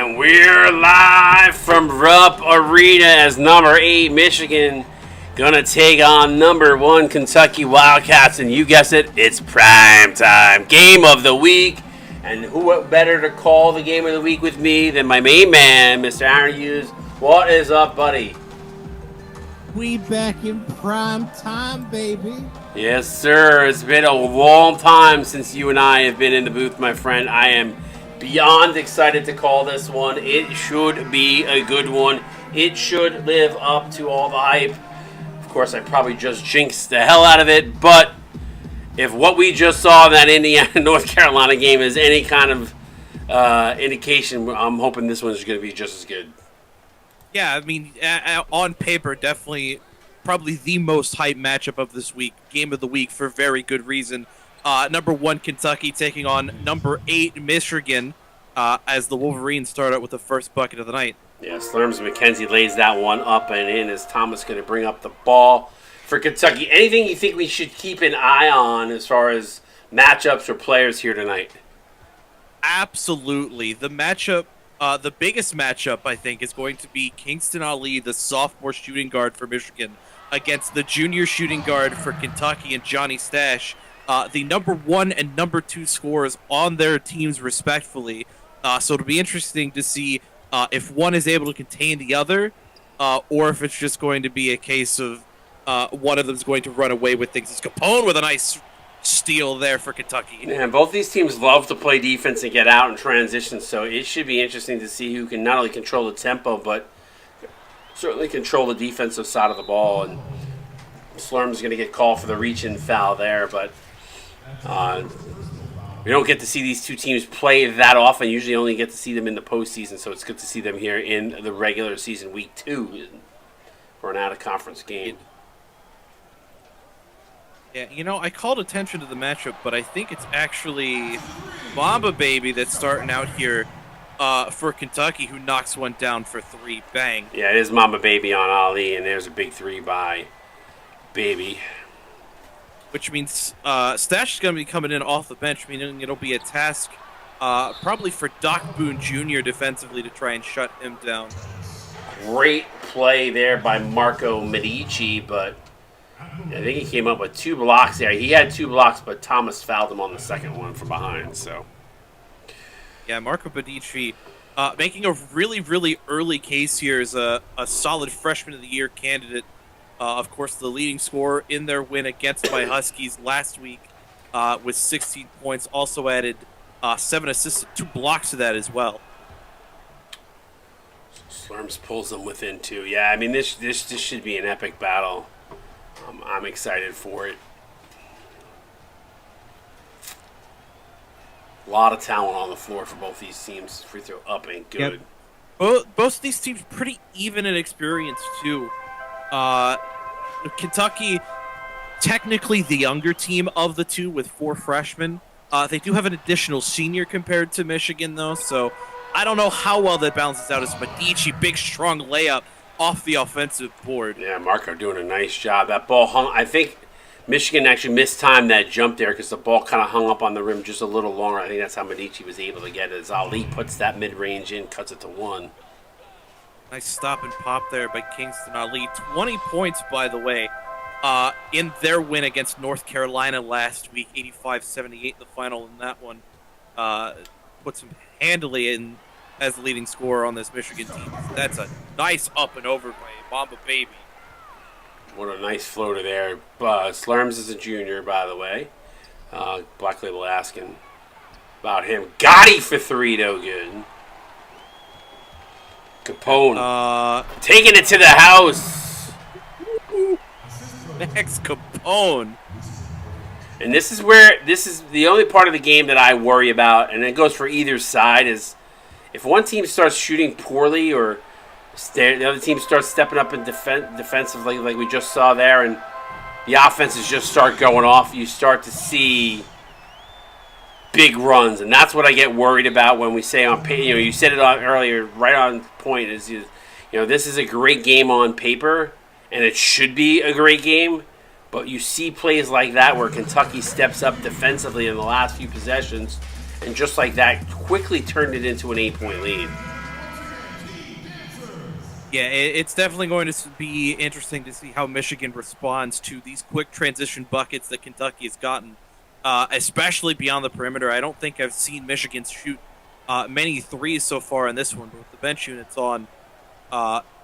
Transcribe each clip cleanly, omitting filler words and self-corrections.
And we're live from Rupp Arena as number 8 Michigan gonna take on number 1 Kentucky Wildcats, and you guessed it, it's prime time. Game of the week, and who better to call the game of the week with me than my main man, Mr. Aaron Hughes. What is up, buddy? We back in prime time, baby. Yes, sir. It's been a long time since you and I have been in the booth, my friend. I am beyond excited to call this one. It should be a good one. It should live up to all the hype. Of course, I probably just jinxed the hell out of it, but if what we just saw in that Indiana-North Carolina game is any kind of indication, I'm hoping this one is going to be just as good. Yeah, I mean, on paper, definitely probably the most hype matchup of this week, game of the week, for very good reason. Number 1 Kentucky taking on number 8 Michigan as the Wolverines start out with the first bucket of the night. Yeah, Slurms McKenzie lays that one up and in as Thomas going to bring up the ball for Kentucky. Anything you think we should keep an eye on as far as matchups or players here tonight? Absolutely. The matchup, the biggest matchup, I think, is going to be Kingston Ali, the sophomore shooting guard for Michigan, against the junior shooting guard for Kentucky and Johnny Stash, the number 1 and number 2 scorers on their teams respectfully. So it'll be interesting to see if one is able to contain the other, or if it's just going to be a case of one of them is going to run away with things. It's Capone with a nice steal there for Kentucky. And both these teams love to play defense and get out in transition, so it should be interesting to see who can not only control the tempo, but certainly control the defensive side of the ball. And Slurm's going to get called for the reach-in foul there, but we don't get to see these two teams play that often. Usually only get to see them in the postseason, so it's good to see them here in the regular season, week 2, for an out-of-conference game. Yeah, you know, I called attention to the matchup, but I think it's actually Mamba Baby that's starting out here for Kentucky, who knocks one down for 3. Bang. Yeah, it is Mamba Baby on Ali, and there's a big 3 by Baby. Which means Stash is going to be coming in off the bench, meaning it'll be a task probably for Doc Boone Jr. defensively to try and shut him down. Great play there by Marco Medici, but I think he came up with 2 blocks there. He had 2 blocks, but Thomas fouled him on the second one from behind. So, yeah, Marco Medici making a really, really early case here as a solid freshman of the year candidate. Of course, the leading scorer in their win against my Huskies last week with 16 points. Also added 7 assists, 2 blocks to that as well. Slurms pulls them within 2. Yeah, I mean, this should be an epic battle. I'm excited for it. A lot of talent on the floor for both these teams. Free throw up ain't good. Yep. Both of these teams pretty even in experience, too. Kentucky, technically the younger team of the two with 4 freshmen. They do have an additional senior compared to Michigan, though, so I don't know how well that balances out as Medici, big, strong layup off the offensive board. Yeah, Marco doing a nice job. That ball hung. I think Michigan actually mistimed that jump there because the ball kind of hung up on the rim just a little longer. I think that's how Medici was able to get it. As Ali puts that mid-range in, cuts it to 1. Nice stop and pop there by Kingston Ali. 20 points, by the way, in their win against North Carolina last week. 85-78 the final in that one. Puts him handily in as the leading scorer on this Michigan team. That's a nice up and over by Mamba Baby. What a nice floater there. Slurms is a junior, by the way. Black Label asking about him. Gotti for 3, though, good. Capone taking it to the house. Max Capone. And this is the only part of the game that I worry about, and it goes for either side, is if one team starts shooting poorly or the other team starts stepping up in defensively like we just saw there, and the offenses just start going off, you start to see big runs, and that's what I get worried about when we say on paper. You know, you said it earlier, right on point. Is this is a great game on paper, and it should be a great game. But you see plays like that where Kentucky steps up defensively in the last few possessions, and just like that, quickly turned it into an 8-point lead. Yeah, it's definitely going to be interesting to see how Michigan responds to these quick transition buckets that Kentucky has gotten, especially beyond the perimeter. I don't think I've seen Michigan shoot many threes so far in this one, but with the bench units on,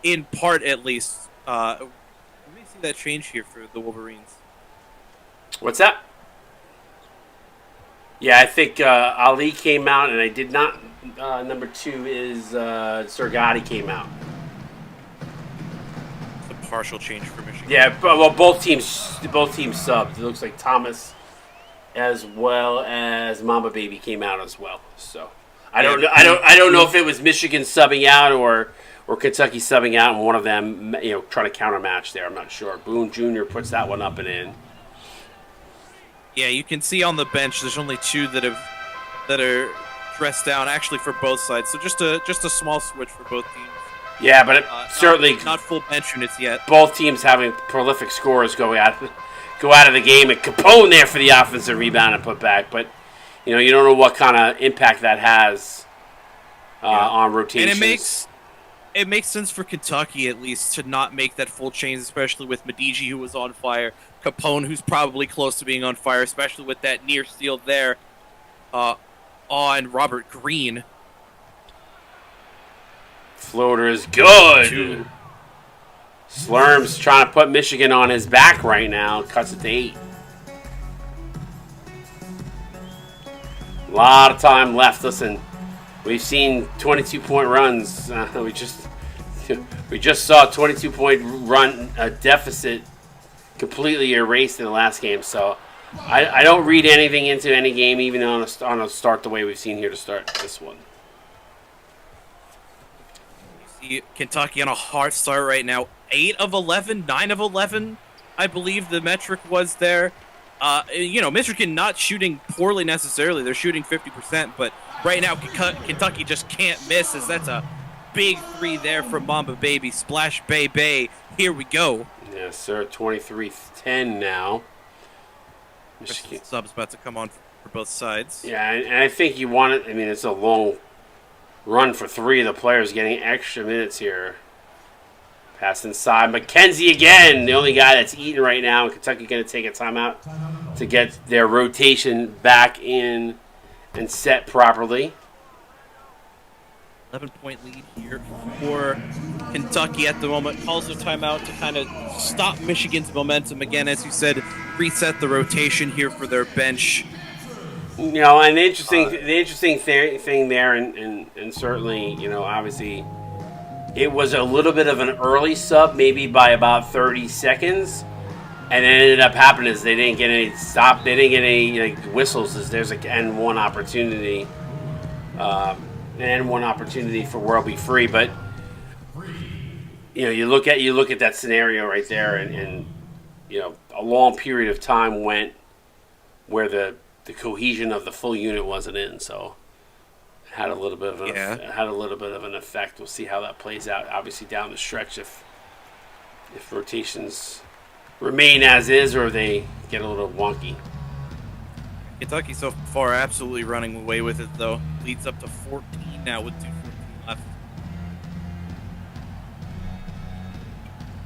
in part at least, we may see that change here for the Wolverines. What's that? Yeah, I think Ali came out, and I did not. Number 2 is Sergati came out. It's a partial change for Michigan. Yeah, well, both teams subbed. It looks like Thomas, as well as Mama Baby, came out as well. So I don't know. I don't know if it was Michigan subbing out or Kentucky subbing out, and one of them, trying to countermatch there. I'm not sure. Boone Jr. puts that one up and in. Yeah, you can see on the bench there's only 2 that are dressed down actually for both sides. So just a small switch for both teams. Yeah, but certainly not full bench units yet. Both teams having prolific scorers go out of the game, and Capone there for the offensive rebound and put back. But you don't know what kind of impact that has on rotations. And it makes sense for Kentucky at least to not make that full change, especially with Mediji, who was on fire, Capone, who's probably close to being on fire, especially with that near steal there on Robert Green. Floater is good. Slurm's trying to put Michigan on his back right now. Cuts it to 8. A lot of time left. Listen, we've seen 22-point runs. We just saw a 22-point run deficit completely erased in the last game. So I don't read anything into any game, even on a start the way we've seen here to start this one. You see Kentucky on a hard start right now. 8 of 11, 9 of 11, I believe the metric was there. Michigan not shooting poorly necessarily. They're shooting 50%, but right now Kentucky just can't miss, as that's a big 3 there from Mamba Baby. Splash Bay Bay. Here we go. Yes, sir. 23-10 now. Michigan sub's about to come on for both sides. Yeah, and I think you want it. I mean, it's a long run for 3 of the players getting extra minutes here. Pass inside. McKenzie again, the only guy that's eating right now. Kentucky going to take a timeout to get their rotation back in and set properly. 11-point lead here for Kentucky at the moment. Calls a timeout to kind of stop Michigan's momentum again, as you said, reset the rotation here for their bench. And the interesting thing there, and certainly, obviously, it was a little bit of an early sub, maybe by about 30 seconds, and it ended up happening is they didn't get any stop, they didn't get any whistles. As there's an N1 opportunity. And one opportunity for World Be Free, but you look at that scenario right there, and a long period of time went where the cohesion of the full unit wasn't in, so it had a little bit of an effect. We'll see how that plays out. Obviously, down the stretch, if rotations remain as is or they get a little wonky. Kentucky so far absolutely running away with it, though. Leads up to 14 now with 2:14 left.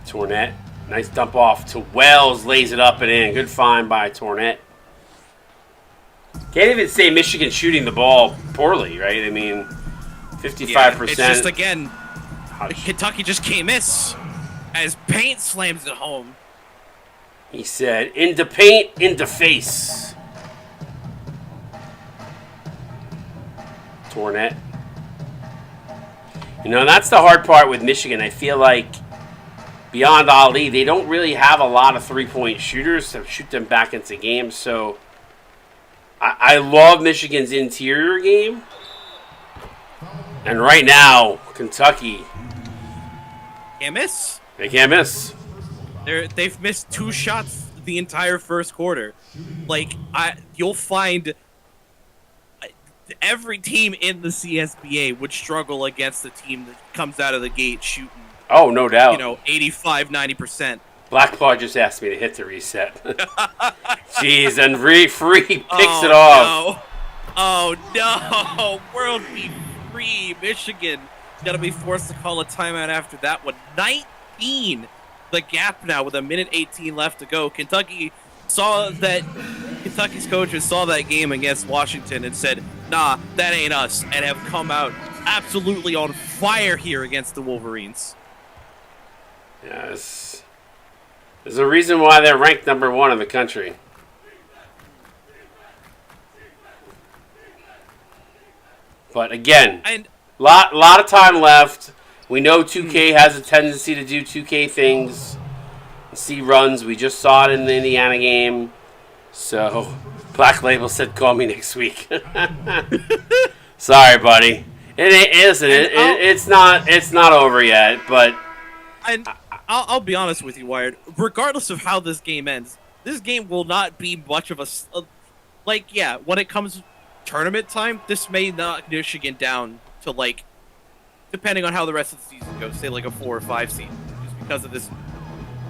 Tournette, nice dump off to Wells, lays it up and in. Good find by Tournette. Can't even say Michigan shooting the ball poorly, right? I mean, 55%. Yeah, it's just, again, Kentucky just can't miss as Paint slams it home. He said, into paint, into face. Tournette. That's the hard part with Michigan. I feel like beyond Ali, they don't really have a lot of three-point shooters to shoot them back into games. So I love Michigan's interior game. And right now, Kentucky can't miss. They can't miss. They've missed 2 shots the entire first quarter. You'll find every team in the CSBA would struggle against the team that comes out of the gate shooting. Oh, no doubt. 85, 90%. Blackclaw just asked me to hit the reset. Jeez, and Free picks it off. No. Oh, no. World Be Free. Michigan going to be forced to call a timeout after that one. 19 the gap now with 1:18 left to go. Kentucky's coaches saw that game against Washington and said, nah, that ain't us, and have come out absolutely on fire here against the Wolverines. Yes. There's a reason why they're ranked number 1 in the country. But again, lot of time left. We know 2K has a tendency to do 2K things. See runs. We just saw it in the Indiana game. So, Black Label said, call me next week. Sorry, buddy. It's not over yet, but... And I'll be honest with you, Wired. Regardless of how this game ends, this game will not be much of a... when it comes tournament time, this may knock Michigan down to, depending on how the rest of the season goes, say, a 4 or 5 seed. Just because of this,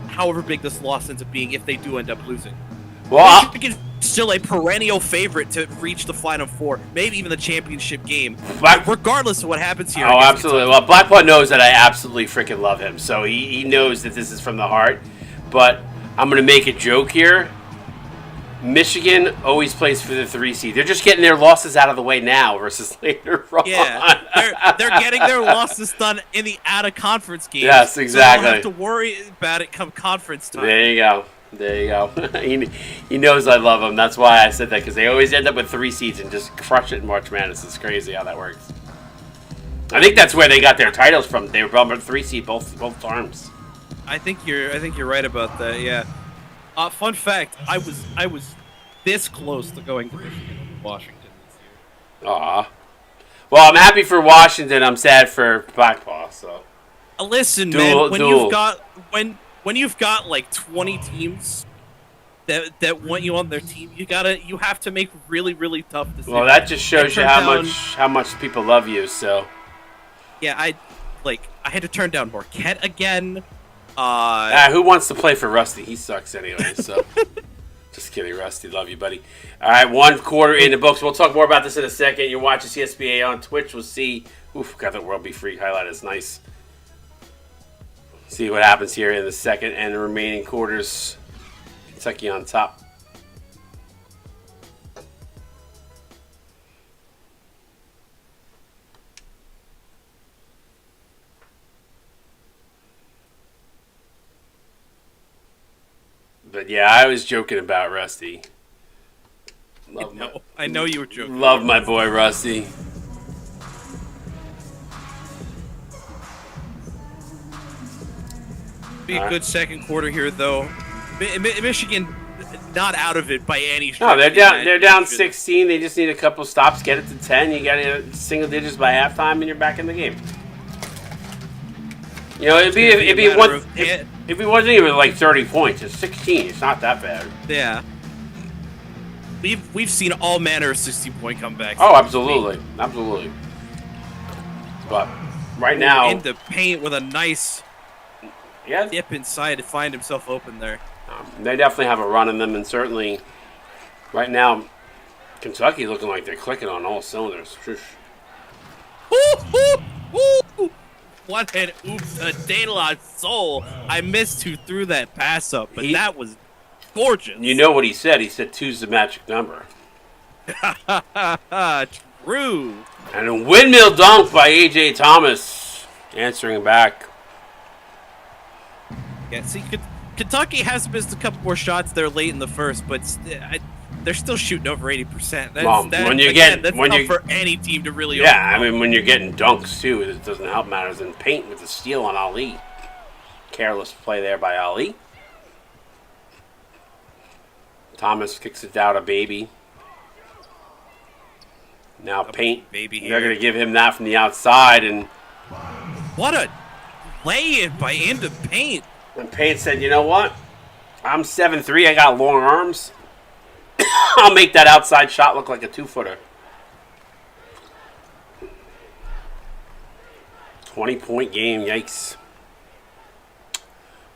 however big this loss ends up being if they do end up losing. Well, Michigan's still a perennial favorite to reach the Final Four, maybe even the championship game, regardless of what happens here. Oh, absolutely. Well, Blackpaw knows that I absolutely freaking love him, so he knows that this is from the heart. But I'm going to make a joke here. Michigan always plays for the 3 seed. They're just getting their losses out of the way now versus later on. Yeah, they're getting their losses done in the out-of-conference games. Yes, exactly. So they don't have to worry about it come conference time. There you go. He knows I love him. That's why I said that, because they always end up with 3 seeds and just crush it in March Madness. It's crazy how that works. I think that's where they got their titles from. They were probably 3 seed both times. I think you're right about that. Yeah. Fun fact: I was this close to going to Michigan and Washington this year. Aw. Well, I'm happy for Washington. I'm sad for Blackpaw. So. Listen, duel. When you've got 20 teams that want you on their team, you have to make really, really tough decisions. Well, that just shows you how much people love you. So. Yeah, I had to turn down Marquette again. Who wants to play for Rusty? He sucks anyway. So. Just kidding, Rusty. Love you, buddy. All right, 1 quarter in the books. We'll talk more about this in a second. You're watching CSBA on Twitch. We'll see. Oof, got the World Be Free highlight. It's nice. See what happens here in the second and the remaining quarters. Kentucky on top. But yeah, I was joking about Rusty. I know you were joking. Love my boy Rusty. Be a good second quarter here, though. Michigan not out of it by any stretch. No, they're down 16. They just need a couple stops, get it to 10. You got single digits by halftime, and you're back in the game. You know, it'd be if it wasn't even 30 points. It's 16. It's not that bad. Yeah. We've seen all manner of 60-point comebacks. Oh, absolutely, absolutely. But right now, in the paint with a nice dip inside to find himself open there. They definitely have a run in them, and certainly right now, Kentucky looking like they're clicking on all cylinders. What an oops, a De La Soul. I missed who threw that pass up, but that was gorgeous. You know what he said? He said 2's the magic number. True. And a windmill dunk by A.J. Thomas answering back. Yeah, see, Kentucky has missed a couple more shots there late in the first, but they're still shooting over 80%. That's for any team to really. Yeah, I mean, when you're getting dunks too, it doesn't help matters. And paint with the steal on Ali. Careless play there by Ali. Thomas kicks it down to Baby. Now paint. Baby here. They're going to give him that from the outside, and what a lay-in by into Paint. And Paint said, "You know what? I'm 7'3". I got long arms. I'll make that outside shot look like a 2-footer." 20-point game. Yikes.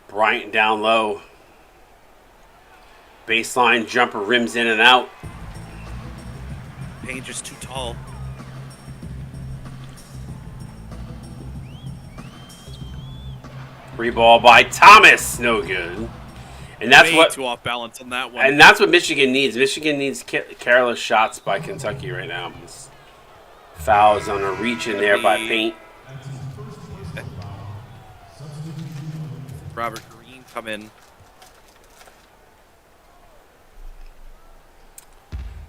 Bryant down low. Baseline jumper rims in and out. Paint just too tall. Free ball by Thomas. No good. And that's Way too off balance on that one. And that's what Michigan needs. Michigan needs careless shots by Kentucky right now. Fouls on a reach in there by Paint. Robert Green come in.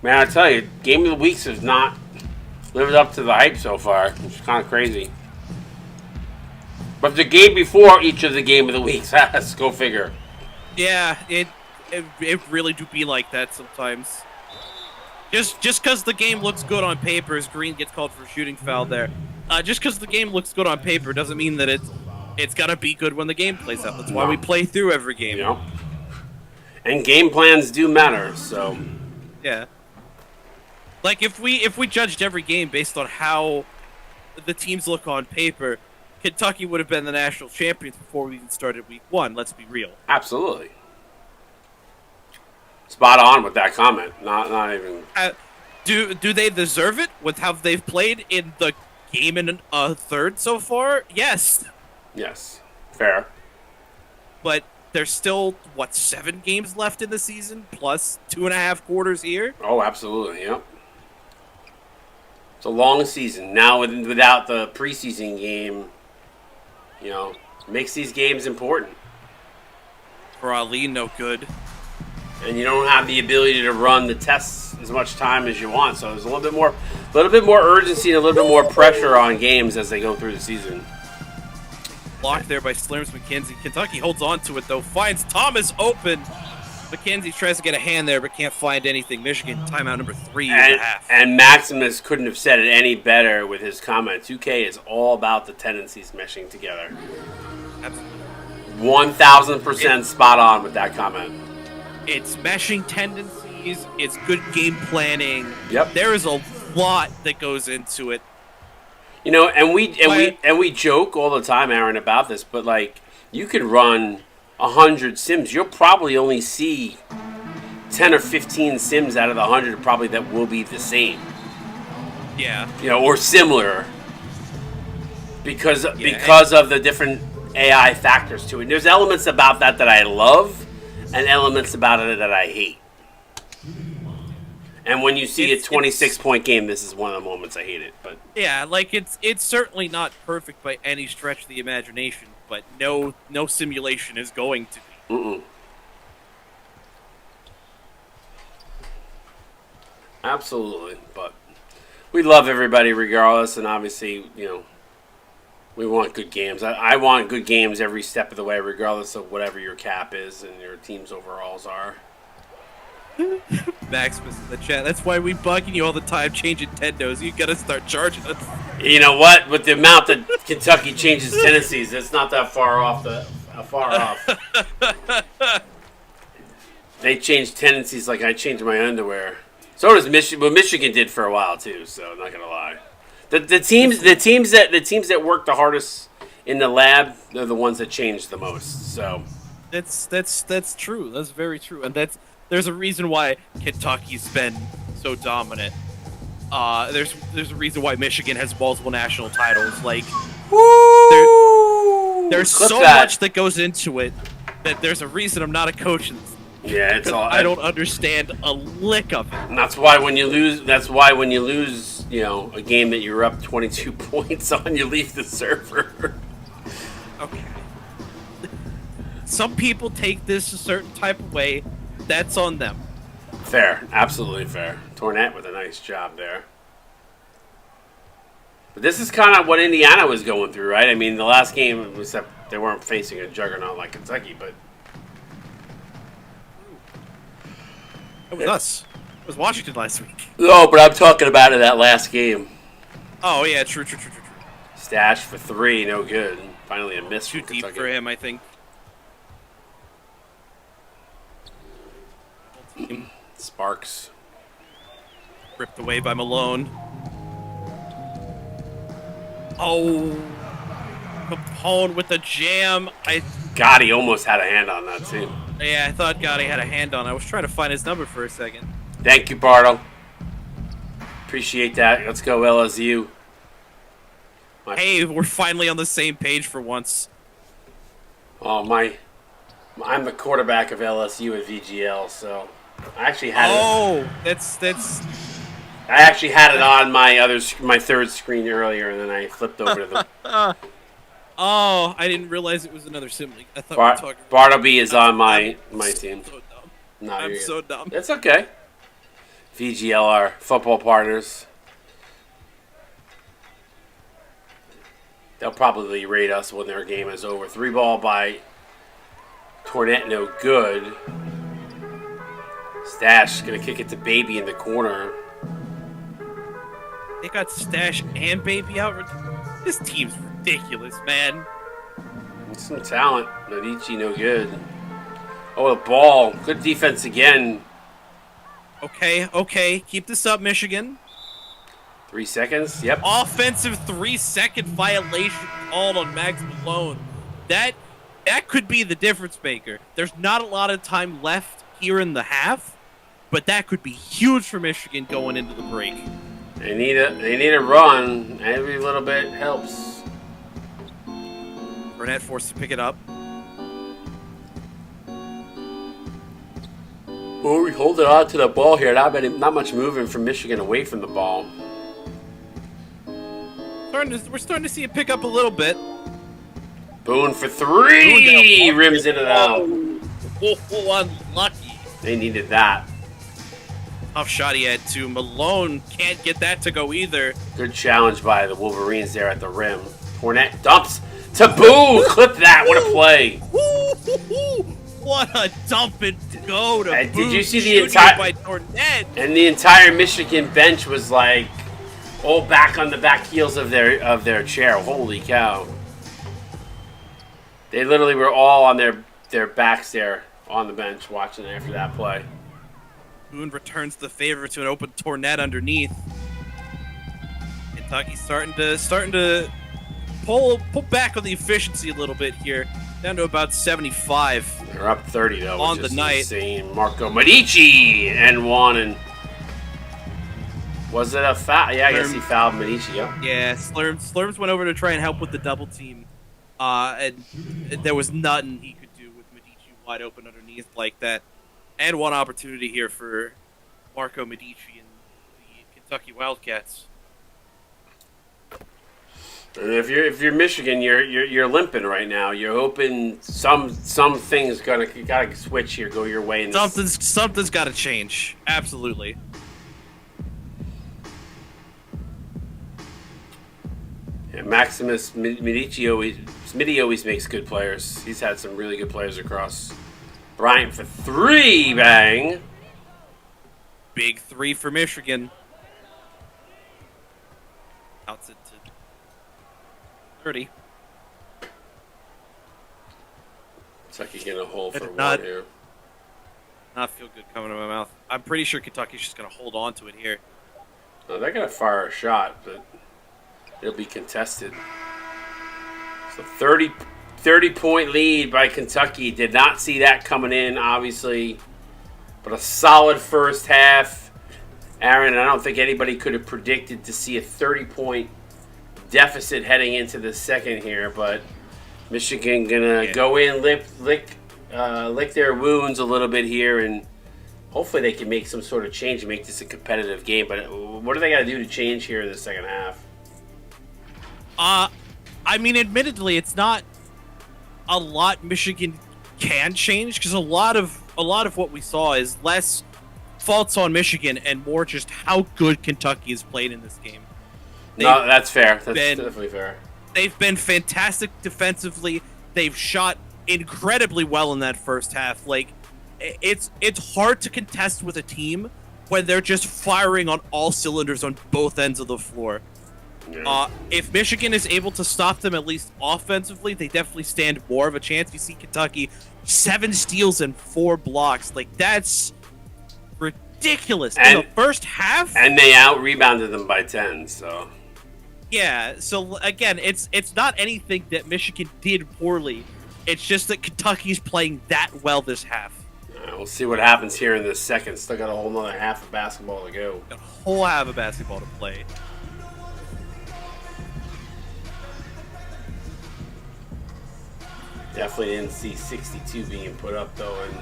Man, I tell you, Game of the Weeks has not lived up to the hype so far. It's kind of crazy. But the game before each of the Game of the Weeks, let's go figure. Yeah, it really do be like that sometimes. Just because the game looks good on paper, as Green gets called for a shooting foul there. Just because the game looks good on paper doesn't mean that it's gotta be good when the game plays out. That's why we play through every game. You know? And game plans do matter, so yeah. Like if we judged every game based on how the teams look on paper, Kentucky would have been the national champions before we even started week 1. Let's be real. absolutely. Spot on with that comment. Not even. Do they deserve it with how they've played in the game in a third so far? Yes. Yes, fair. But there's still, 7 games left in the season, plus 2.5 quarters here? Oh, absolutely. Yep. It's a long season now. Without the preseason game, makes these games important. For Ali, no good. And you don't have the ability to run the tests as much time as you want. So there's a little bit more urgency and a little bit more pressure on games as they go through the season. Blocked there by Slurms McKenzie. Kentucky holds on to it, though. Finds Thomas open. McKenzie tries to get a hand there, but can't find anything. Michigan, timeout number 3.5. And Maximus couldn't have said it any better with his comment. 2K is all about the tendencies meshing together. Absolutely. 1,000% spot on with that comment. It's meshing tendencies. It's good game planning. Yep. There is a lot that goes into it. And we joke all the time, Aaron, about this, but you could run 100 sims. You'll probably only see 10 or 15 sims out of the 100 probably that will be the same. Yeah. Or similar. Because of the different AI factors to it. There's elements about that I love and elements about it that I hate. And when you see a 26-point game, this is one of the moments I hate it. But yeah, it's certainly not perfect by any stretch of the imagination, but no simulation is going to be. Mm-mm. Absolutely, but we love everybody regardless, and obviously, we want good games. I want good games every step of the way, regardless of whatever your cap is and your team's overalls are. Maximus in the chat. That's why we bugging you all the time, changing Nintendos. You gotta start charging us. You know what? With the amount that Kentucky changes tendencies, it's not that far off. They change tendencies like I change my underwear. So does Michigan. Well, Michigan did for a while too. So I'm not gonna lie. The teams that work the hardest in the lab, they're the ones that change the most. So that's true. That's very true, and there's a reason why Kentucky's been so dominant. There's a reason why Michigan has multiple national titles. There's so much that goes into it that there's a reason I'm not a coach. Yeah, it's all. I don't understand a lick of it. And that's why when you lose, a game that you're up 22 points on, you leave the server. Okay. Some people take this a certain type of way. That's on them. Fair, absolutely fair. Tornette with a nice job there. But this is kind of what Indiana was going through, right? I mean, the last game, except they weren't facing a juggernaut like Kentucky, but it was us. It was Washington last week. No, but I'm talking about in that last game. Oh yeah, true. Stash for 3, no good. Finally a miss. Too deep for him, I think. Sparks. Ripped away by Malone. Oh, Capone with the jam. Gotti almost had a hand on that too. Yeah, I thought Gotti had a hand on. I was trying to find his number for a second. Thank you, Bartle. Appreciate that. Let's go LSU. Hey, we're finally on the same page for once. Oh, I'm the quarterback of LSU at VGL, so I actually had that's. I actually had it on my third screen earlier, and then I flipped over to the. Oh, I didn't realize it was another sibling. I thought we were talking. Bartleby is on my team. So dumb. No, I'm so dumb. It's okay. VGL are football partners. They'll probably rate us when their game is over. 3 ball by Tornette, no good. Stash gonna kick it to Baby in the corner. They got Stash and Baby out. This team's ridiculous, man. Some talent. Medici, no good. Oh, the ball. Good defense again. Okay. Keep this up, Michigan. 3 seconds. Yep. Offensive 3-second violation called on Max Malone. That could be the difference maker. There's not a lot of time left here in the half, but that could be huge for Michigan going into the break. They need a run. Every little bit helps. Burnett forced to pick it up. Oh, we hold it on to the ball here. Not much moving from Michigan away from the ball. We're starting to see it pick up a little bit. Boone for 3. Rims in and out. Unlucky. They needed that. Tough shot he had too. Malone can't get that to go either. Good challenge by the Wolverines there at the rim. Fournette dumps to Boone. Clip that. What a play. What a dump and go to Boone. Did you see the entire by Tornette? And the entire Michigan bench was like all back on the back heels of their chair. Holy cow. They literally were all on their backs there on the bench watching after that play. Boone returns the favor to an open Tornette underneath. Kentucky's starting to pull back on the efficiency a little bit here, down to about 75. They're up 30 though, on which is the night. insane. Marco Medici and one, and was it a foul? Yeah, I guess he fouled Medici. Yeah, Slurms went over to try and help with the double team, and there was nothing he could do with Medici wide open underneath like that. And one opportunity here for Marco Medici and the Kentucky Wildcats. And if you're Michigan, you're limping right now. You're hoping some things gotta switch here, go your way. Something's got to change. Absolutely. Yeah, Maximus Smitty always makes good players. He's had some really good players across. Bryant for 3, bang. Big 3 for Michigan. Outs it to 30. Kentucky getting a hole for Not- 1 here. Not feel good coming to my mouth. I'm pretty sure Kentucky's just going to hold on to it here. Oh, they're going to fire a shot, but it'll be contested. So 30-point lead by Kentucky. Did not see that coming in, obviously. But a solid first half. Aaron, I don't think anybody could have predicted to see a 30-point deficit heading into the second here. But Michigan going to go in, lick their wounds a little bit here, and hopefully they can make some sort of change and make this a competitive game. But what do they got to do to change here in the second half? I mean, admittedly, it's not a lot Michigan can change, because a lot of what we saw is less faults on Michigan and more just how good Kentucky has played in this game. No, that's fair. That's definitely fair. They've been fantastic defensively. They've shot incredibly well in that first half. Like, it's hard to contest with a team when they're just firing on all cylinders on both ends of the floor. Yeah. If Michigan is able to stop them at least offensively, they definitely stand more of a chance. You see Kentucky 7 steals and 4 blocks. Like, that's ridiculous in the first half. And they out-rebounded them by 10, so... Yeah, so again, it's not anything that Michigan did poorly. It's just that Kentucky's playing that well this half. We'll see what happens here in the second. Still got a whole nother half of basketball to go. Got a whole half of basketball to play. Definitely didn't see 62 being put up, though. And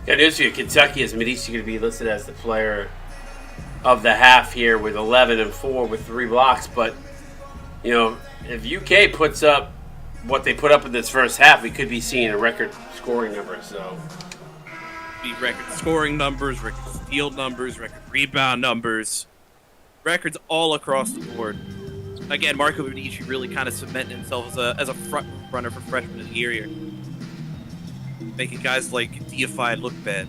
got news for you. Kentucky is Medici going to be listed as the player of the half here with 11 and 4 with 3 blocks. But, you know, if UK puts up what they put up in this first half, we could be seeing a record scoring number. So, be record scoring numbers, record steal numbers, record rebound numbers, records all across the board. Again, Marco Medici really kind of cementing himself as a front runner for freshman of the year here, making guys like Deified look bad.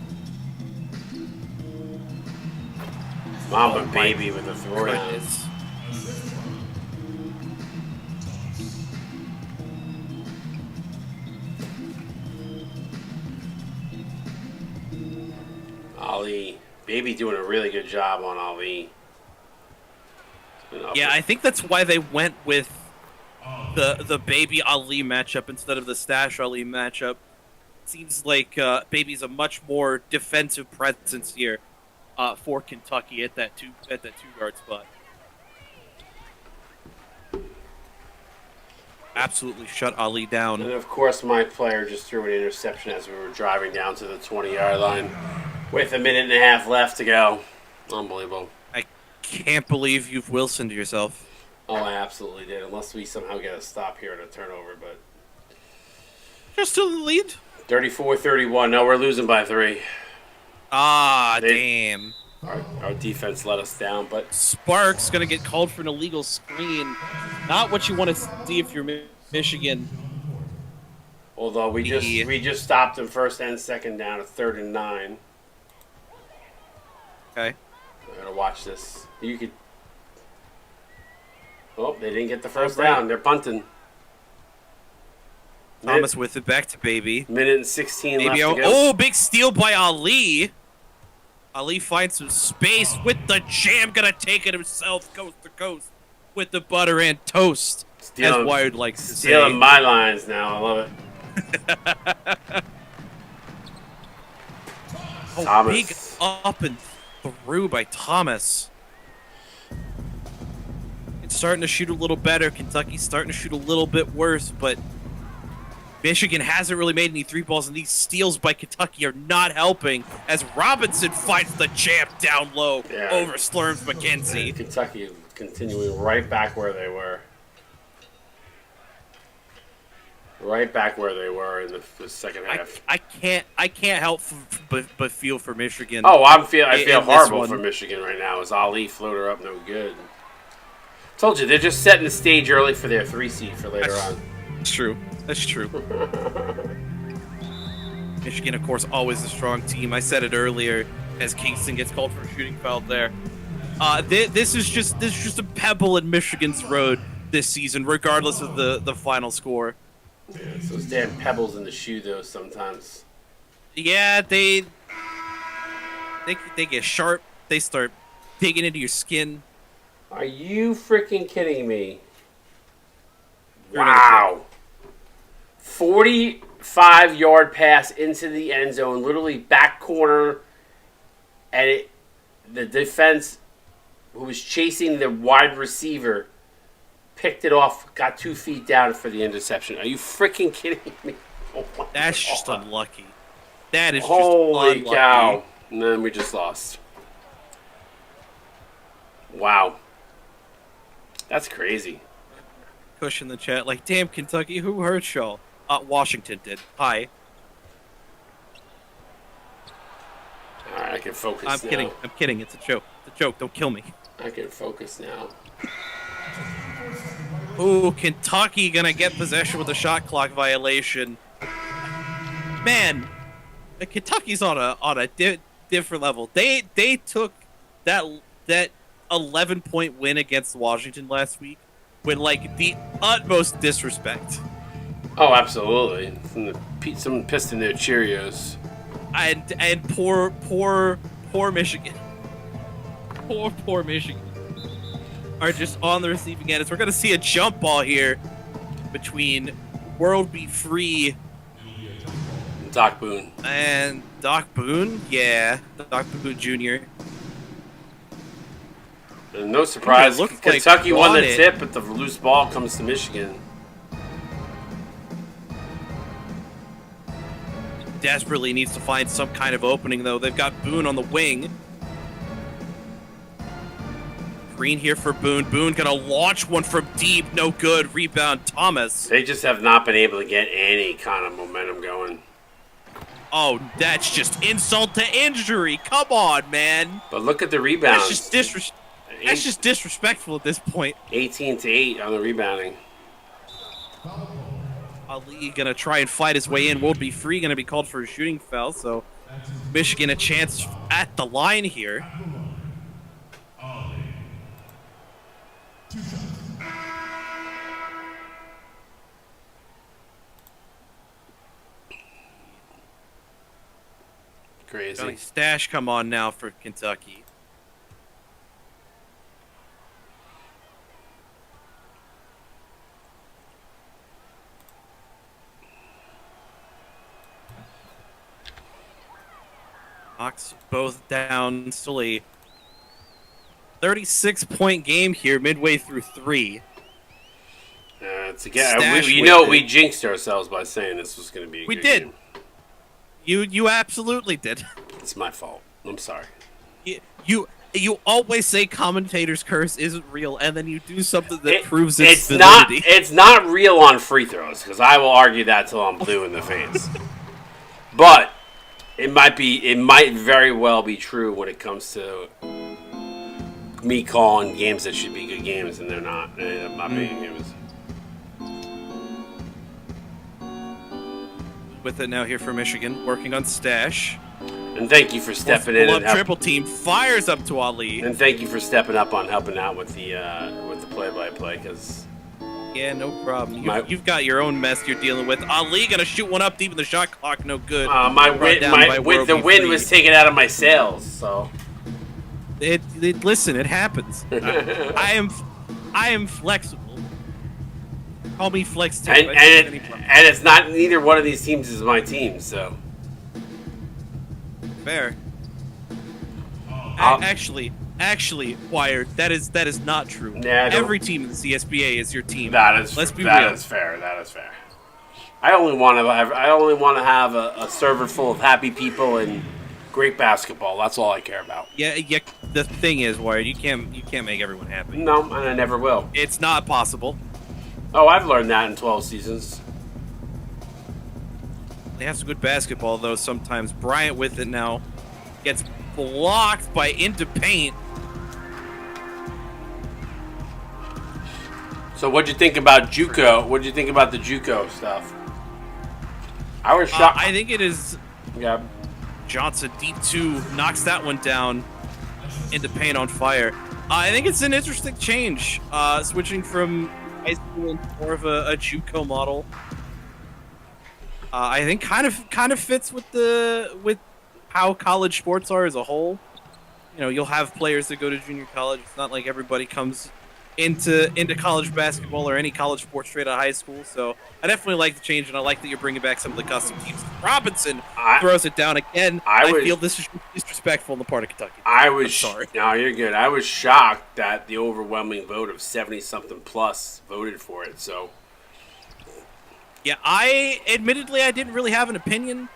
Mamba baby with a throwdown. Ali, baby doing a really good job on Ali. Yeah, I think that's why they went with the Baby Ali matchup instead of the Stash Ali matchup. Seems like Baby's a much more defensive presence here for Kentucky at that two guard spot. Absolutely shut Ali down. And of course, my player just threw an interception as we were driving down to the 20-yard line with a minute and a half left to go. Unbelievable. Can't believe you've Wilsoned yourself. Oh, I absolutely did. Unless we somehow get a stop here and a turnover, but you're still in the lead. 34-31. No, we're losing by 3. Damn. Our defense let us down, but Sparks gonna get called for an illegal screen. Not what you want to see if you're Michigan. Although we just stopped them first and second down at 3rd and 9. Okay. I gotta watch this. You could. Oh, they didn't get the first down. They're punting. Thomas with it back to Baby. Minute and 16 left to go. Oh, big steal by Ali. Ali finds some space with the jam. Gonna take it himself, coast to coast, with the butter and toast. As Wired likes to say. Stealing my lines now. I love it. Thomas. Big up and through by Thomas. It's starting to shoot a little better. Kentucky's starting to shoot a little bit worse, but Michigan hasn't really made any 3 balls, and these steals by Kentucky are not helping as Robinson finds the champ down low over Slurms McKenzie. Yeah, Kentucky continuing right back where they were. Right back where they were in the second half. I can't help but feel for Michigan. Oh, I feel horrible for Michigan right now. As Ali floater up, no good. Told you they're just setting the stage early for their 3 seed for later on. That's true. That's true. Michigan, of course, always a strong team. I said it earlier as Kingston gets called for a shooting foul there. This is just a pebble in Michigan's road this season, regardless of the final score. Yeah, so those damn pebbles in the shoe, though, sometimes. Yeah, they get sharp. They start digging into your skin. Are you freaking kidding me? Wow. 45-yard pass into the end zone, literally back corner, and the defense, who was chasing the wide receiver, picked it off, got 2 feet down for the interception. Are you freaking kidding me? Oh That's just unlucky. That is Holy just unlucky. Cow. And then we just lost. Wow. That's crazy. Push in the chat like, damn, Kentucky, who hurt y'all? Washington did. Hi. All right, I can focus now. I'm kidding. It's a joke. It's a joke. Don't kill me. I can focus now. Ooh, Kentucky gonna get possession with a shot clock violation. Man, Kentucky's on a different level. They took that 11-point win against Washington last week with like the utmost disrespect. Oh, absolutely. Someone pissed in their Cheerios. And poor Michigan. Poor Michigan are just on the receiving end. As we're going to see a jump ball here between World Be Free Doc Boone. And Doc Boone? Yeah, Doc Boone Jr. And no surprise, Kentucky like won the tip, but the loose ball comes to Michigan. desperately needs to find some kind of opening, though. They've got Boone on the wing. Green here for Boone. Boone gonna launch one from deep. No good. Rebound, Thomas. They just have not been able to get any kind of momentum going. Oh, that's just insult to injury. Come on, man. But look at the rebounds. That's just disrespectful at this point. 18-8 on the rebounding. Ali gonna try and fight his way in. Won't be free. Gonna be called for a shooting foul. So Michigan a chance at the line here. Crazy. Johnny Stash come on now for Kentucky. Knocks both down. Still a 36-point game here, midway through 3. It's again. We jinxed ourselves by saying this was going to be a good game. You absolutely did. It's my fault. I'm sorry. You always say commentators' curse isn't real, and then you do something that proves its validity. It's not real on free throws, because I will argue that till I'm blue in the face. But it might very well be true when it comes to me calling games that should be good games, and they're not. They end up not being games. With it now here for Michigan, working on Stash. And thank you for stepping in. And triple team fires up to Ali. And thank you for stepping up on helping out with the play-by-play, because yeah, no problem. You've got your own mess you're dealing with. Ali gonna shoot one up deep in the shot clock, no good. The wind was taken out of my sails, so. Listen, it happens. I am flexible. Call me Flex too. And it's not, neither one of these teams is my team, so. Fair. Actually, Wired, that is not true. Yeah, every team in the CSBA is your team. Let's be real. That is fair. I only want to have a server full of happy people and great basketball. That's all I care about. Yeah. The thing is, Wired, you can't make everyone happy. No, and I never will. It's not possible. Oh, I've learned that in 12 seasons. They have some good basketball, though, sometimes. Bryant with it now. Gets blocked by into paint. So what'd you think about JUCO? What'd you think about the JUCO stuff? I was shocked. I think it is... Yeah. Johnson, deep 2, knocks that one down. Into paint on fire. I think it's an interesting change. Switching from high school into more of a JUCO model. I think kind of fits with how college sports are as a whole. You know, you'll have players that go to junior college. It's not like everybody comes into college basketball or any college sport straight out of high school. So I definitely like the change, and I like that you're bringing back some of the custom teams. Robinson throws it down again. I feel this is disrespectful on the part of Kentucky. I'm sorry. No, you're good. I was shocked that the overwhelming vote of 70-something plus voted for it. So. Yeah, admittedly I didn't really have an opinion.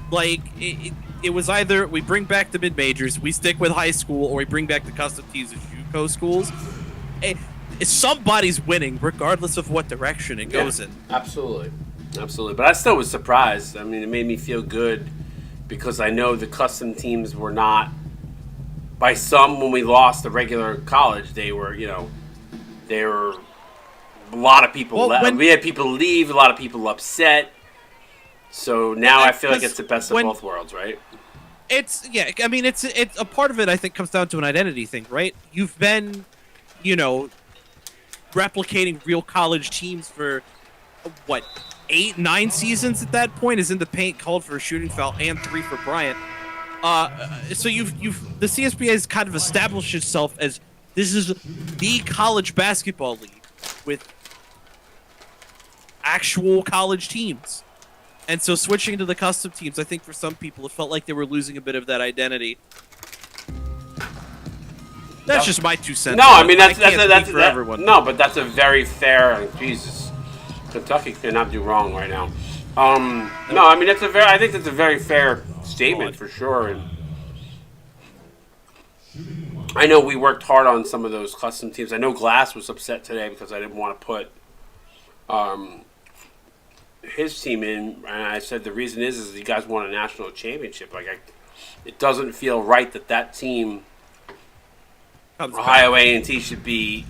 Like, it was either we bring back the mid-majors, we stick with high school, or we bring back the custom teams as JUCO schools. Somebody's winning, regardless of what direction it goes in. Absolutely. But I still was surprised. I mean, it made me feel good because I know the custom teams were not, by some, when we lost the regular college, they were a lot of people left. We had people leave, a lot of people upset. So now I feel like it's the best of both worlds, right? It's a part of it, I think, comes down to an identity thing, right? You've been, replicating real college teams for, 8, 9 seasons at that point, is in the paint, called for a shooting foul, and 3 for Bryant. So the CSBA has kind of established itself as this is the college basketball league with actual college teams. And so switching to the custom teams, I think for some people it felt like they were losing a bit of that identity. That's just my 2 cents. No, I mean that's for everyone. No, but that's a very fair. Jesus, Kentucky cannot do wrong right now. No, I mean I think that's a very fair statement for sure. And I know we worked hard on some of those custom teams. I know Glass was upset today because I didn't want to put his team in, and I said the reason is you guys won a national championship. It doesn't feel right that team, Ohio A&T, should be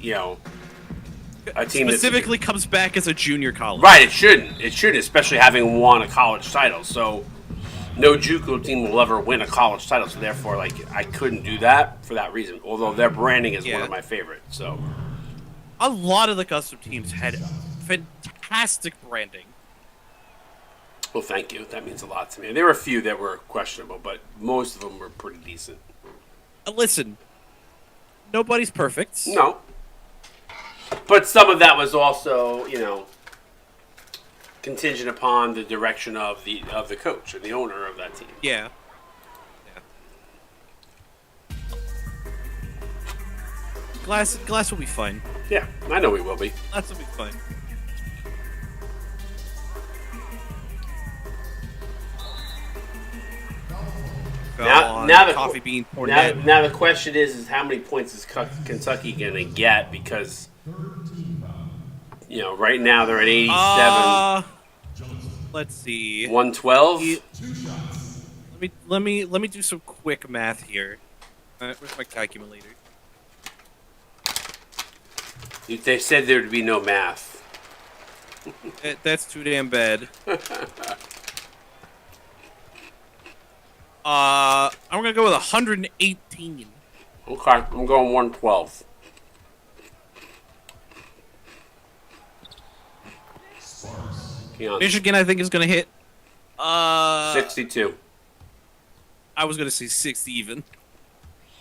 a team specifically comes back as a junior college. Right, it shouldn't. It shouldn't, especially having won a college title. So no JUCO team will ever win a college title. So therefore, I couldn't do that for that reason. Although their branding is one of my favorites. So a lot of the custom teams had fantastic branding. Well, thank you. That means a lot to me. There were a few that were questionable, but most of them were pretty decent. Listen, nobody's perfect. No. But some of that was also, contingent upon the direction of the coach and the owner of that team. Yeah. Glass will be fine. Yeah, I know we will be. Glass will be fine. Now the coffee bean now the question is how many points is Kentucky going to get, because right now they're at 87. Let's see. 112. Let me do some quick math here. Where's my calculator? They said there would be no math. That's too damn bad. I'm gonna go with 118. Okay, I'm going 112. Michigan, I think, is gonna hit 62. I was gonna say 60 even.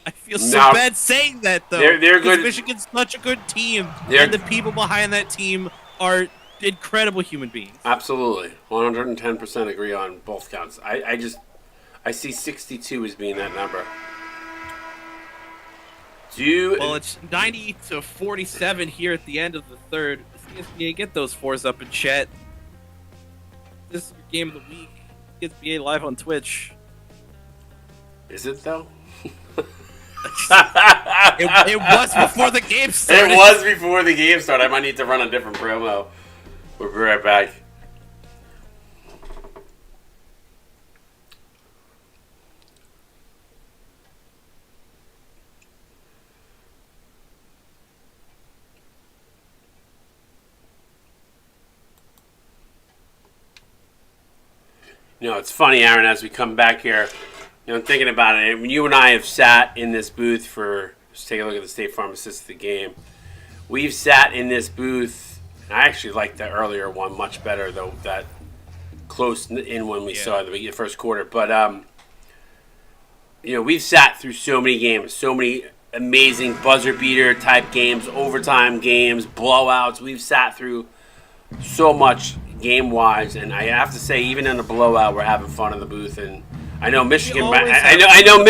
I feel so bad saying that though. They're good. Michigan's such a good team, and the people behind that team are incredible human beings. Absolutely, 110% agree on both counts. I see 62 as being that number. Well, it's 90-47 here at the end of the third. CSBA, get those fours up in chat. This is your game of the week. CSBA live on Twitch. Is it though? It was before the game started. It was before the game started. I might need to run a different promo. We'll be right back. It's funny, Aaron, as we come back here, I'm thinking about it. When you and I have sat in this booth let's take a look at the State Farm assist of the game. We've sat in this booth, and I actually liked the earlier one much better, though, that close in when we saw the first quarter. But, we've sat through so many games, so many amazing buzzer beater type games, overtime games, blowouts. We've sat through so much game-wise, and I have to say, even in a blowout, we're having fun in the booth. And I know Michigan. I know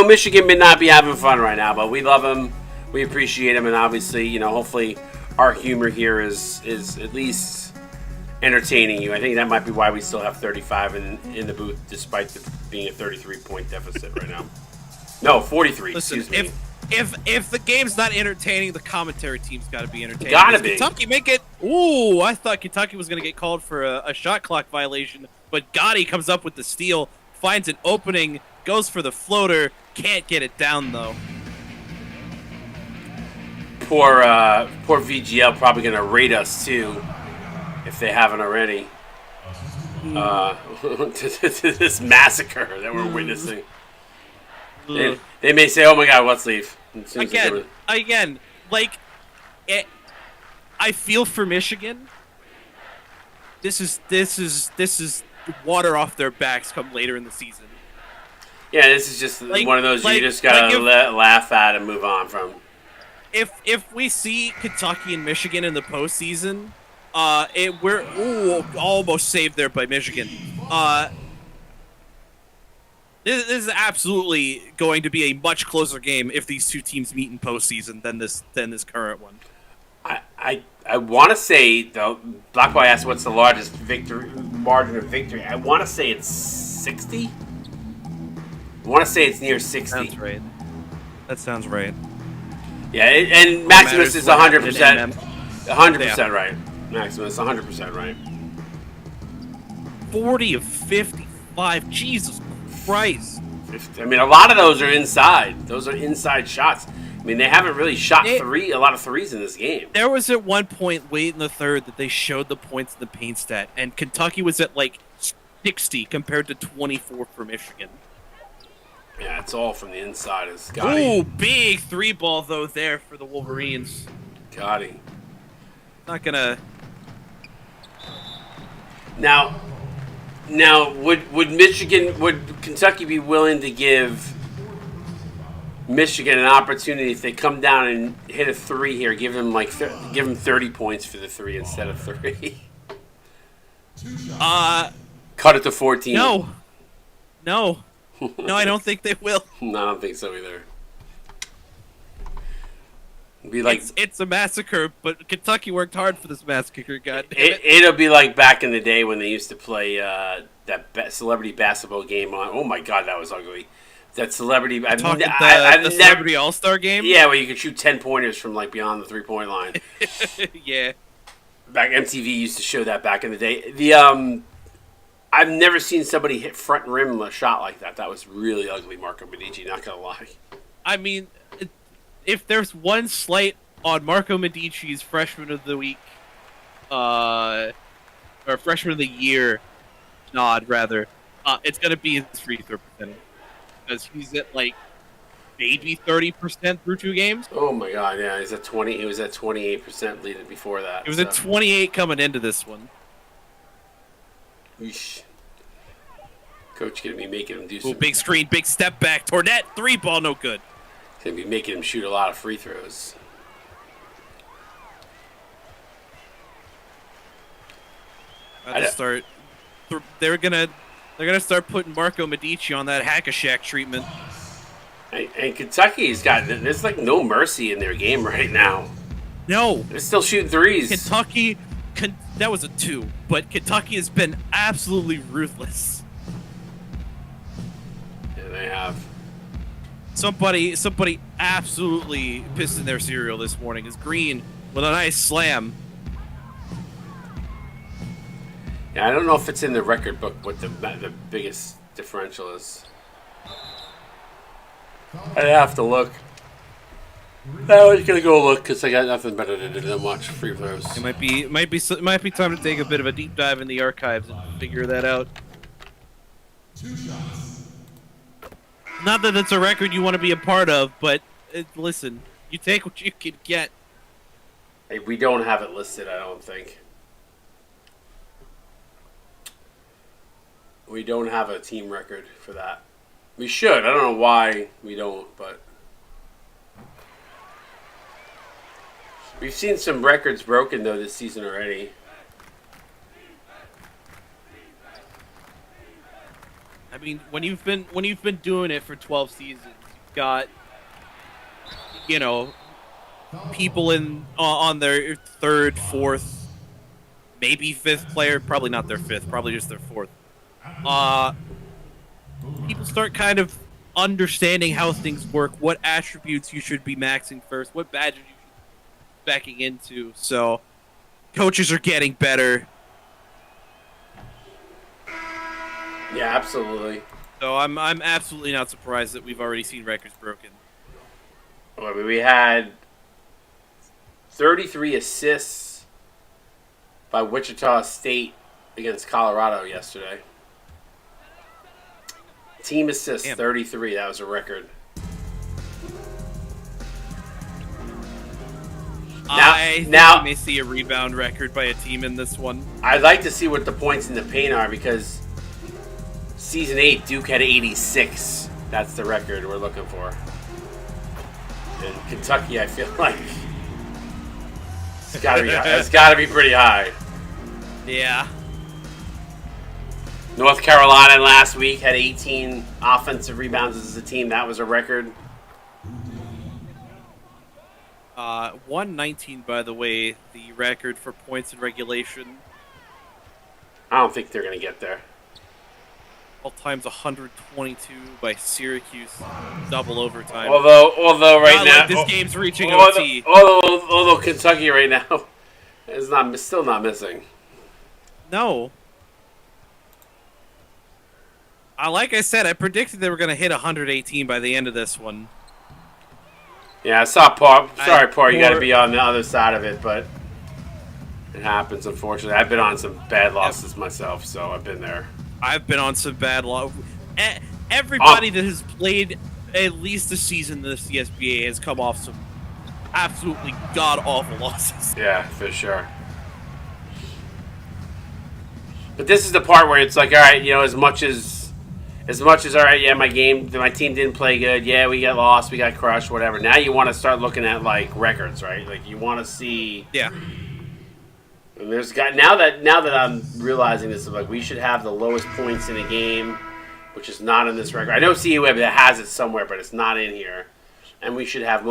Michigan may not be having fun right now, but we love them. We appreciate them, and obviously, hopefully, our humor here is at least entertaining you. I think that might be why we still have 35 in the booth, despite being a 33-point deficit right now. No, 43. Listen, excuse me. If the game's not entertaining, the commentary team's got to be entertaining. Gotta be. Kentucky make it. Ooh, I thought Kentucky was going to get called for a shot clock violation, but Gotti comes up with the steal, finds an opening, goes for the floater, can't get it down though. Poor VGL probably going to rate us too, if they haven't already. To this massacre that we're witnessing. They may say, "Oh my God, let's leave." Again, I feel for Michigan. This is water off their backs come later in the season. Yeah, this is just one of those you just gotta laugh at and move on from. If we see Kentucky and Michigan in the postseason, we're almost saved there by Michigan. This is absolutely going to be a much closer game if these two teams meet in postseason than this current one. I want to say, though, Black Boy asked what's the largest victory margin of victory. I want to say it's 60. I want to say it's near 60. Sounds right. That sounds right. Yeah, and Maximus is 100%. 100% right. Maximus, 100% right. 40 of 55. Jesus Christ. I mean, a lot of those are inside. Those are inside shots. I mean, they haven't really shot a lot of threes in this game. There was at one point late in the third that they showed the points in the paint stat, and Kentucky was at like 60 compared to 24 for Michigan. Yeah, it's all from the inside. It's Ooh, big three ball though there for the Wolverines. Gotti. Not gonna. Now, would Kentucky be willing to give Michigan an opportunity if they come down and hit a three here? Give them 30 points for the three instead of 3. Cut it to 14. No, I don't think they will. No, I don't think so either. Be like it's a massacre, but Kentucky worked hard for this massacre. God damn it. It'll be like back in the day when they used to play that celebrity basketball game on. Oh my God, that was ugly. That celebrity. The celebrity all-star game. Yeah, where you could shoot 10 pointers from like beyond the 3-point line. Yeah. Back MTV used to show that back in the day. I've never seen somebody hit front rim a shot like that. That was really ugly, Marco Medici. Not gonna lie. I mean, if there's one slight on Marco Medici's freshman of the week, or freshman of the year nod, rather, it's going to be his free throw percentage. Because he's at, like, maybe 30% through 2 games. Oh, my God, yeah. He's at 20. He was at 28% leading before that. He was at 28 coming into this one. Eesh. Coach going to be making him do some... Big screen, big step back. Tornette, 3-ball, no good. Going to be making him shoot a lot of free throws. They're gonna start putting Marco Medici on that hack-a-shack treatment. And Kentucky's there's like no mercy in their game right now. No, they're still shooting threes. Kentucky, that was a 2, but Kentucky has been absolutely ruthless. Yeah, they have. Somebody absolutely pissed in their cereal this morning. Is Green with a nice slam. Yeah, I don't know if it's in the record book what the biggest differential is. I'd have to look. I was gonna go look because I got nothing better to do than watch free throws. It might be time to take a bit of a deep dive in the archives and figure that out. 2 shots. Not that it's a record you want to be a part of, but listen, you take what you can get. Hey, we don't have it listed, I don't think. We don't have a team record for that. We should. I don't know why we don't, but we've seen some records broken though this season already. I mean, when you've been doing it for 12 seasons, you've got, you know, people on their 3rd, 4th, maybe 5th player, probably not their 5th, probably just their 4th. People start kind of understanding how things work, what attributes you should be maxing first, what badges you should be backing into. So, coaches are getting better. Yeah, absolutely. So I'm absolutely not surprised that we've already seen records broken. Well, I mean, we had 33 assists by Wichita State against Colorado yesterday. Team assists, 33. That was a record. I think we may see a rebound record by a team in this one. I'd like to see what the points in the paint are because Season 8, Duke had 86. That's the record we're looking for. And Kentucky, I feel like it's got to be pretty high. Yeah. North Carolina last week had 18 offensive rebounds as a team. That was a record. 119, by the way, the record for points in regulation. I don't think they're going to get there. All times 122 by Syracuse, double overtime. Although right Not now like this game's reaching OT. Although Kentucky right now is still not missing. No. Like I said, I predicted they were going to hit 118 by the end of this one. Yeah, I saw Paul. Sorry, Paul, you got to be on the other side of it, but it happens, unfortunately. I've been on some bad losses myself, so I've been there. I've been on some bad losses. Everybody that has played at least a season in the CSBA has come off some absolutely god-awful losses. Yeah, for sure. But this is the part where it's like, all right, as much as all right, yeah, my team didn't play good. Yeah, we got lost, we got crushed, whatever. Now you want to start looking at like records, right? Like you want to see. Yeah. And now that I'm realizing this, like we should have the lowest points in a game, which is not in this record. I know CU Web that has it somewhere, but it's not in here. And we should have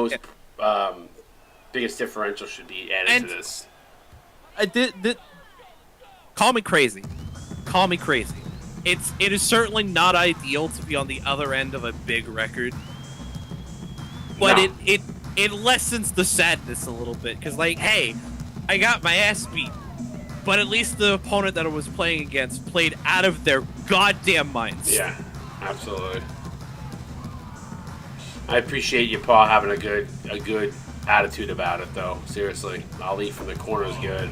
biggest differential should be added to this. Call me crazy. Call me crazy. It is certainly not ideal to be on the other end of a big record, but No. it lessens the sadness a little bit because, like, hey, I got my ass beat, but at least the opponent that I was playing against played out of their goddamn minds. Yeah, absolutely. I appreciate you, Paul, having a good attitude about it, though. Seriously, Ali from the corner is good.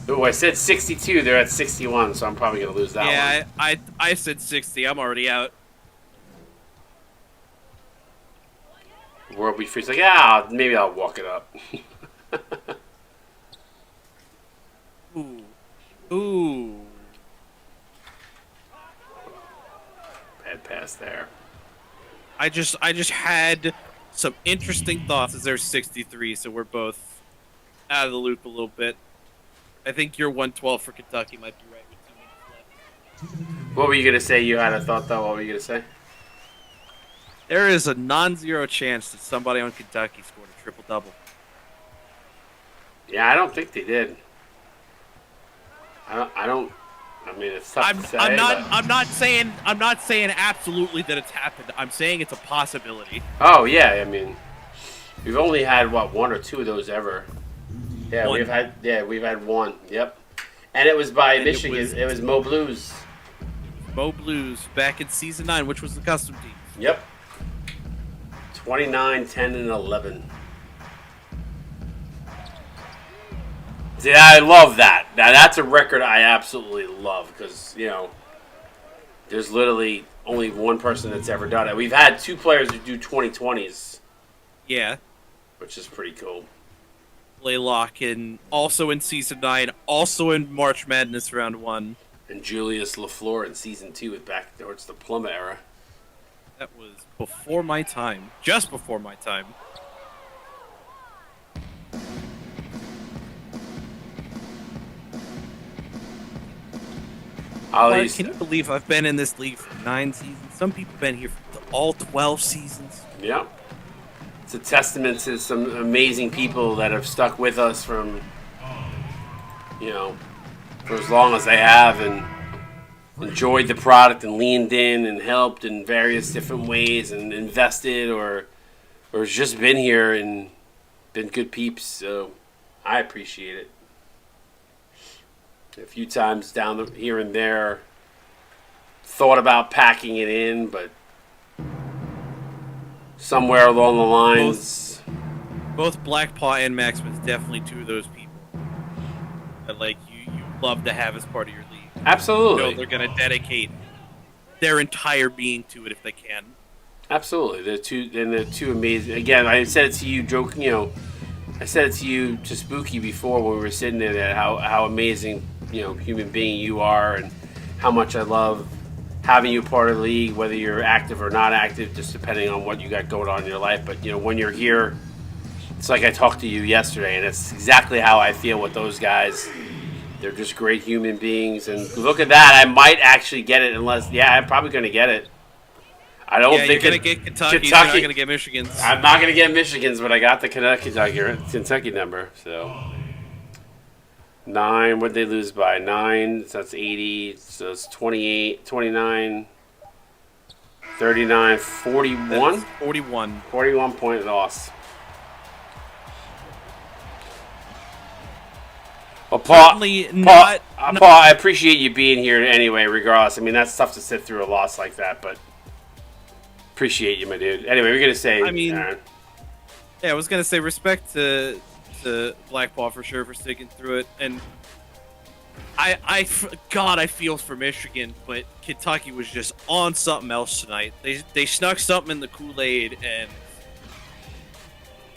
Oh, I said 62. They're at 61, so I'm probably gonna lose that one. Yeah, I said 60. I'm already out. World Beat Free's like, yeah, maybe I'll walk it up. Ooh. Bad pass there. I just had some interesting thoughts as there's 63, so we're both out of the loop a little bit. I think your 112 for Kentucky might be right with 2 minutes left. What were you gonna say? You had a thought, though. What were you gonna say? There is a non-zero chance that somebody on Kentucky scored a triple-double. Yeah, I don't think they did. I don't. I mean, it's tough to say. I'm not saying absolutely that it's happened. I'm saying it's a possibility. Oh yeah, I mean, we've only had one or two of those ever. Yeah, One. we've had one. Yep, and it was by Michigan. It was Mo Blues. Mo Blues back in season 9, which was the custom team. Yep. 29, 10, and 11. See, I love that. Now that's a record I absolutely love because there's literally only one person that's ever done it. We've had 2 players who do 2020s. Yeah. Which is pretty cool. Laylock also in season 9, also in March Madness round 1. And Julius LaFleur in season 2 with back towards the Plummer era. That was before my time. Just before my time. Can you believe I've been in this league for 9 seasons? Some people have been here for all 12 seasons. Yeah. It's a testament to some amazing people that have stuck with us from, for as long as they have and enjoyed the product and leaned in and helped in various different ways and invested or just been here and been good peeps. So I appreciate it. A few times down here and there, thought about packing it in, but somewhere along the lines, both Blackpaw and Maximus definitely 2 of those people that you love to have as part of your league. Absolutely, they're going to dedicate their entire being to it if they can. Absolutely, they're two amazing. Again, I said it to you, joking. I said it to you to Spooky before when we were sitting there. That how amazing human being you are, and how much I love having you part of the league, whether you're active or not active, just depending on what you got going on in your life. But when you're here, it's like I talked to you yesterday, and it's exactly how I feel with those guys. They're just great human beings, and look at that. I might actually get it, I'm probably going to get it. I don't think you're going to get Kentucky. You're not going to get Michigan's. I'm not going to get Michigan's, but I got the Kentucky number, so. 9. What'd they lose by? 9. So that's 80. So it's 28, 29, 39, 41. 41. 41-point loss. Well, Paul, Certainly not. Paul, I appreciate you being here anyway, regardless. I mean, that's tough to sit through a loss like that, but appreciate you, my dude. Anyway, we're going to say, I mean, Aaron. Yeah, I was gonna say respect to Blackball for sure for sticking through it, and God, I feel for Michigan, but Kentucky was just on something else tonight. They snuck something in the Kool-Aid, and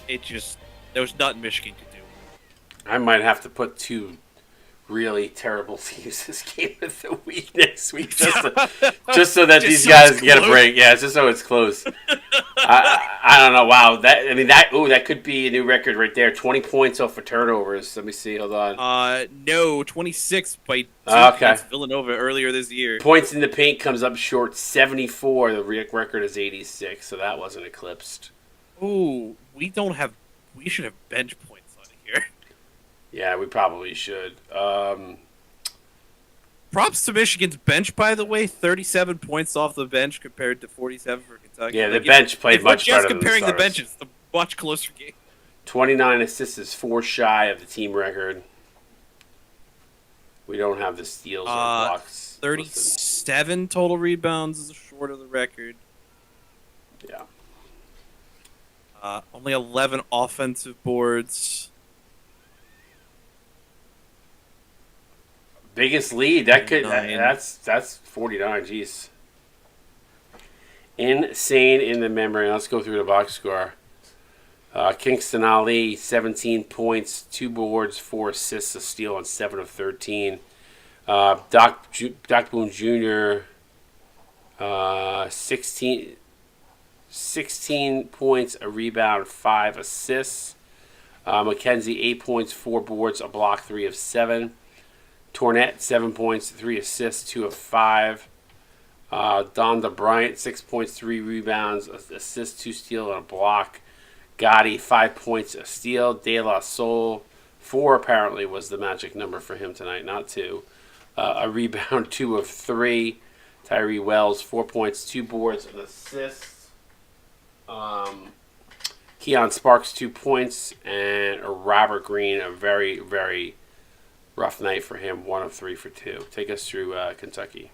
there was nothing Michigan could do. I might have to put 2 really terrible teams this game of the week next week, just so that these guys get a break. Yeah, just so it's close. I don't know. Wow, that could be a new record right there. 20 points off for turnovers. Let me see. Hold on. No, 26 by 2 against Villanova earlier this year. Points in the paint comes up short. 74. The record is 86, so that wasn't eclipsed. Ooh, we should have bench points on here. Yeah, we probably should. Props to Michigan's bench, by the way. 37 points off the bench compared to 47 for Kentucky. Yeah, the bench played much better than the comparing the starters. benches, the much closer game. 29 assists is 4 shy of the team record. We don't have the steals or blocks. 37 total rebounds is short of the record. Yeah. Only 11 offensive boards. Biggest lead that's 49. Jeez, insane in the memory. Let's go through the box score. Kingston Ali 17 points, 2 boards, 4 assists, a steal on 7 of 13. Doc Boone Jr. 16 points, a rebound, 5 assists. Mackenzie 8 points, 4 boards, a block, 3 of 7. Tornette, 7 points, 3 assists, 2 of 5. Donda Bryant, 6 points, 3 rebounds, assist, 2 steal, and a block. Gotti, 5 points, a steal. De La Soul, 4 apparently was the magic number for him tonight, not 2. A rebound, 2 of 3. Tyree Wells, 4 points, 2 boards, an assist. Keon Sparks, 2 points. And Robert Green, a very, very rough night for him, 1 of 3 for 2. Take us through Kentucky.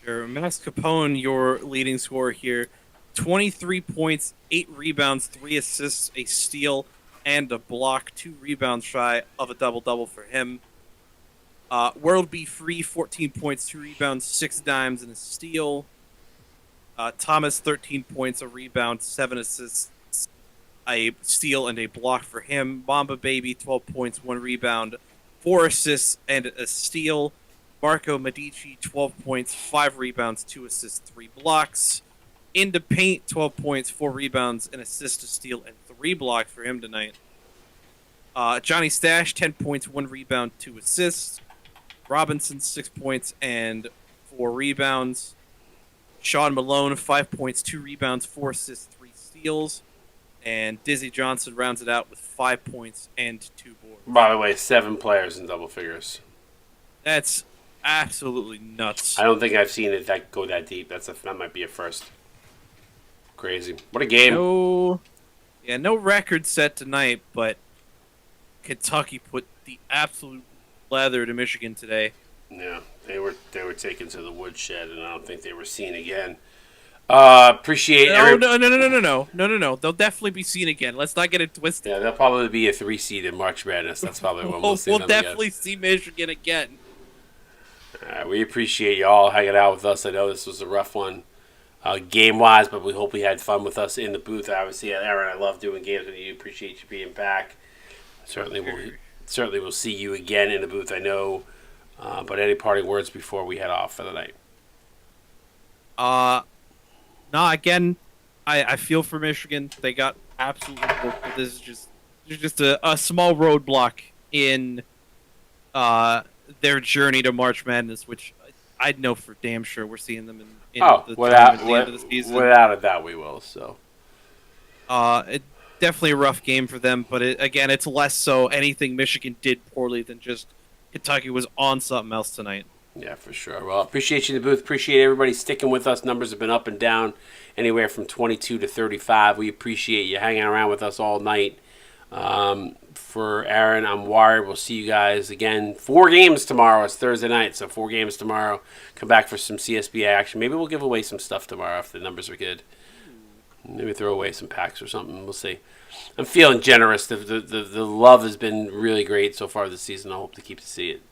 Sure. Max Capone, your leading scorer here. 23 points, 8 rebounds, 3 assists, a steal, and a block. 2 rebounds shy of a double-double for him. World Be Free, 14 points, 2 rebounds, 6 dimes, and a steal. Thomas, 13 points, a rebound, 7 assists, a steal, and a block for him. Mamba Baby, 12 points, 1 rebound, 4 assists, and a steal. Marco Medici, 12 points, 5 rebounds, 2 assists, 3 blocks. Into paint, 12 points, 4 rebounds, an assist, a steal, and 3 blocks for him tonight. Johnny Stash, 10 points, 1 rebound, 2 assists. Robinson, 6 points and 4 rebounds. Sean Malone, 5 points, 2 rebounds, 4 assists, 3 steals. And Dizzy Johnson rounds it out with 5 points and 2 boards. By the way, 7 players in double figures. That's absolutely nuts. I don't think I've seen it go that deep. That might be a first. Crazy. What a game. No record set tonight, but Kentucky put the absolute leather to Michigan today. Yeah, they were taken to the woodshed, and I don't think they were seen again. Appreciate No. They'll definitely be seen again. Let's not get it twisted. Yeah, they'll probably be a 3 seed in March Madness. That's probably when we'll see them again. We'll definitely see Michigan again. We appreciate you all hanging out with us. I know this was a rough one, game-wise, but we hope we had fun with us in the booth. Obviously, Aaron, I love doing games with you. Appreciate you being back. Certainly we'll see you again in the booth, I know. But any parting words before we head off for the night? No, again, I feel for Michigan. They got absolutely booked. This is just a small roadblock in their journey to March Madness, which I know for damn sure we're seeing them in the tournament at the end of the season. Without a doubt we will. So, definitely a rough game for them. But again, it's less so anything Michigan did poorly than just Kentucky was on something else tonight. Yeah, for sure. Well, appreciate you in the booth. Appreciate everybody sticking with us. Numbers have been up and down, anywhere from 22 to 35. We appreciate you hanging around with us all night. For Aaron, I'm Wired. We'll see you guys again. 4 games tomorrow. It's Thursday night, so 4 games tomorrow. Come back for some CSBA action. Maybe we'll give away some stuff tomorrow if the numbers are good. Maybe throw away some packs or something. We'll see. I'm feeling generous. The love has been really great so far this season. I hope to keep to see it